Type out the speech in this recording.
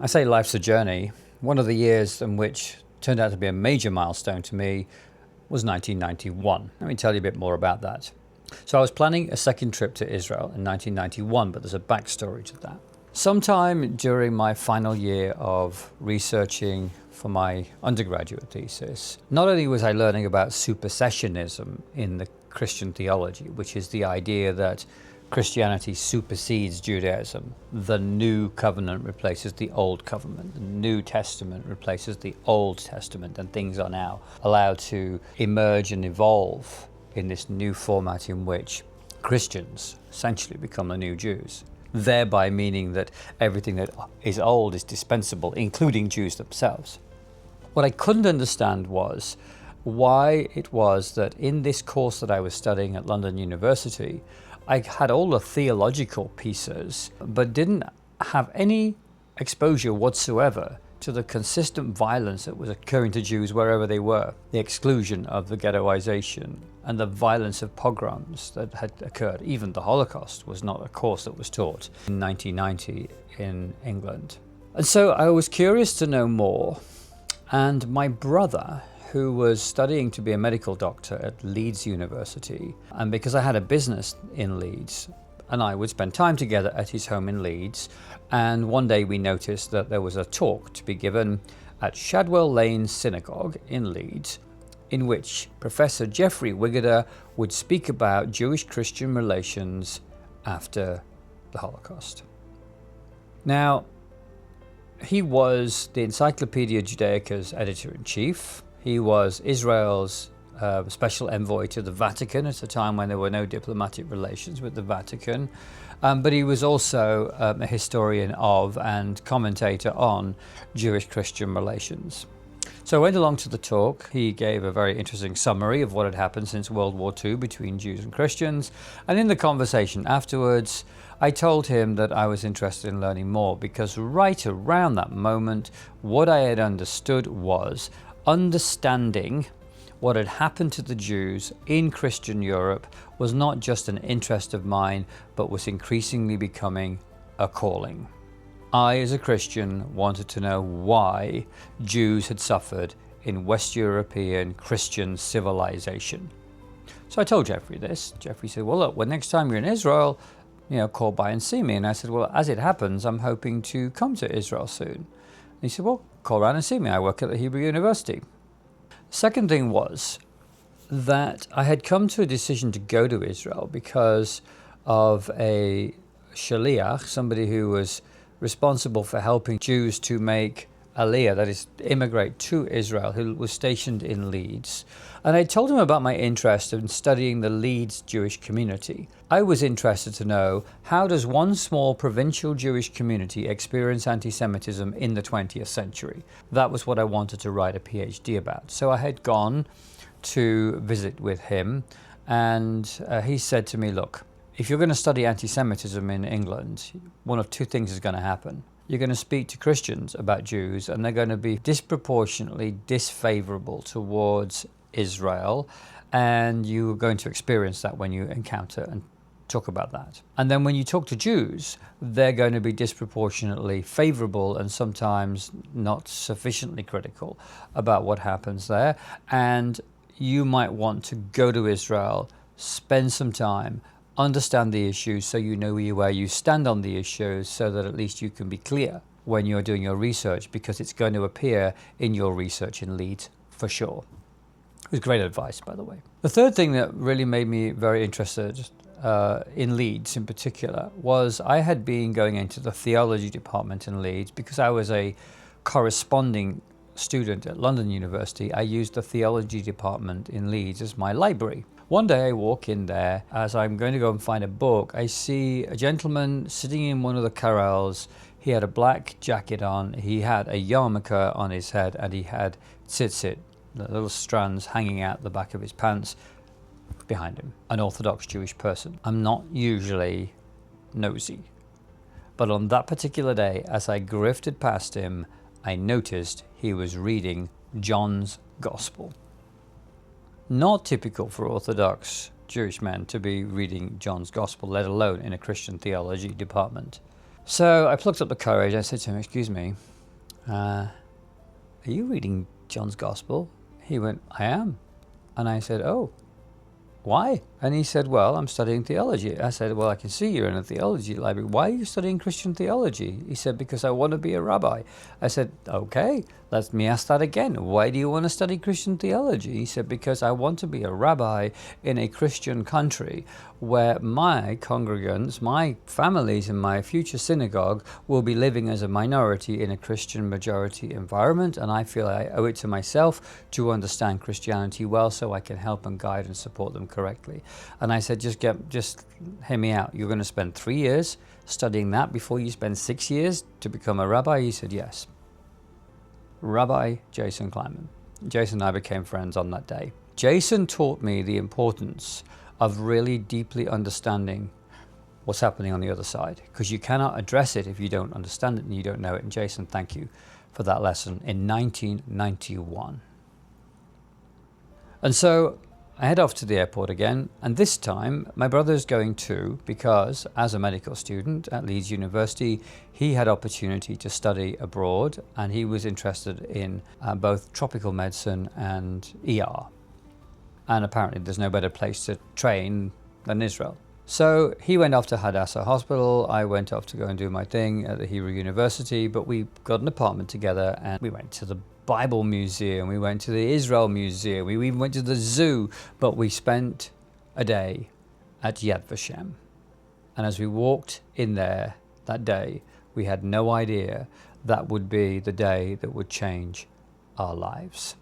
I say life's a journey. One of the years in which turned out to be a major milestone to me was 1991. Let me tell you a bit more about that. So I was planning a second trip to Israel in 1991, but there's a backstory to that. Sometime during my final year of researching for my undergraduate thesis, not only was I learning about supersessionism in the Christian theology, which is the idea that Christianity supersedes Judaism. The new covenant replaces the old covenant. The New Testament replaces the Old Testament, and things are now allowed to emerge and evolve in this new format in which Christians essentially become the new Jews, thereby meaning that everything that is old is dispensable, including Jews themselves. What I couldn't understand was why it was that in this course that I was studying at London University, I had all the theological pieces, but didn't have any exposure whatsoever to the consistent violence that was occurring to Jews wherever they were, the exclusion of the ghettoization, and the violence of pogroms that had occurred. Even the Holocaust was not a course that was taught in 1990 in England. And so I was curious to know more, and my brother, who was studying to be a medical doctor at Leeds University, and because I had a business in Leeds, and I would spend time together at his home in Leeds, and one day we noticed that there was a talk to be given at Shadwell Lane Synagogue in Leeds, in which Professor Jeffrey Wiggader would speak about Jewish-Christian relations after the Holocaust. Now, he was the Encyclopedia Judaica's editor-in-chief. He was Israel's special envoy to the Vatican at a time when there were no diplomatic relations with the Vatican. But he was also a historian of and commentator on Jewish-Christian relations. So I went along to the talk. He gave a very interesting summary of what had happened since World War II between Jews and Christians. And in the conversation afterwards, I told him that I was interested in learning more, because right around that moment, what I had understood was understanding what had happened to the Jews in Christian Europe was not just an interest of mine, but was increasingly becoming a calling. I, as a Christian, wanted to know why Jews had suffered in West European Christian civilization. So I told Jeffrey this. Jeffrey said, well, look, next time you're in Israel, call by and see me. And I said, well, as it happens, I'm hoping to come to Israel soon. And he said, well, call around and see me. I work at the Hebrew University. Second thing was that I had come to a decision to go to Israel because of a shaliach, somebody who was responsible for helping Jews to make aliyah, that is, immigrate to Israel, who was stationed in Leeds. And I told him about my interest in studying the Leeds Jewish community. I was interested to know, how does one small provincial Jewish community experience anti-Semitism in the 20th century? That was what I wanted to write a PhD about. So I had gone to visit with him, and he said to me, look, if you're going to study anti-Semitism in England, one of two things is going to happen. You're going to speak to Christians about Jews, and they're going to be disproportionately disfavorable towards Israel, and you're going to experience that when you encounter and talk about that. And then when you talk to Jews, they're going to be disproportionately favorable and sometimes not sufficiently critical about what happens there. And you might want to go to Israel, spend some time, understand the issues so you know where you stand on the issues, so that at least you can be clear when you're doing your research, because it's going to appear in your research in Leeds for sure. It was great advice, by the way. The third thing that really made me very interested in Leeds in particular was I had been going into the theology department in Leeds because I was a corresponding student at London University. I used the theology department in Leeds as my library. One day I walk in there, as I'm going to go and find a book, I see a gentleman sitting in one of the corrals. He had a black jacket on, he had a yarmulke on his head, and he had tzitzit, the little strands hanging out the back of his pants behind him. An Orthodox Jewish person. I'm not usually nosy, but on that particular day, as I grifted past him, I noticed he was reading John's Gospel. Not typical for Orthodox Jewish men to be reading John's Gospel, let alone in a Christian theology department. So I plucked up the courage. I said to him, "Excuse me, are you reading John's Gospel?" He went, "I am." And I said, "Oh, why?" And he said, "Well, I'm studying theology." I said, "Well, I can see you're in a theology library. Why are you studying Christian theology?" He said, "Because I want to be a rabbi." I said, "Okay, let me ask that again. Why do you want to study Christian theology?" He said, "Because I want to be a rabbi in a Christian country where my congregants, my families in my future synagogue will be living as a minority in a Christian majority environment, and I feel I owe it to myself to understand Christianity well so I can help and guide and support them correctly." And I said, just hear me out. You're going to spend 3 years studying that before you spend 6 years to become a rabbi? He said, yes. Rabbi Jason Kleinman. Jason and I became friends on that day. Jason taught me the importance of really deeply understanding what's happening on the other side, because you cannot address it if you don't understand it and you don't know it. And Jason, thank you for that lesson in 1991. And so I head off to the airport again, and this time my brother's going too, because as a medical student at Leeds University, he had opportunity to study abroad, and he was interested in both tropical medicine and ER. And apparently there's no better place to train than Israel. So he went off to Hadassah Hospital, I went off to go and do my thing at the Hebrew University, but we got an apartment together and we went to the Bible Museum, we went to the Israel Museum, we even went to the zoo, but we spent a day at Yad Vashem. And as we walked in there that day, we had no idea that would be the day that would change our lives.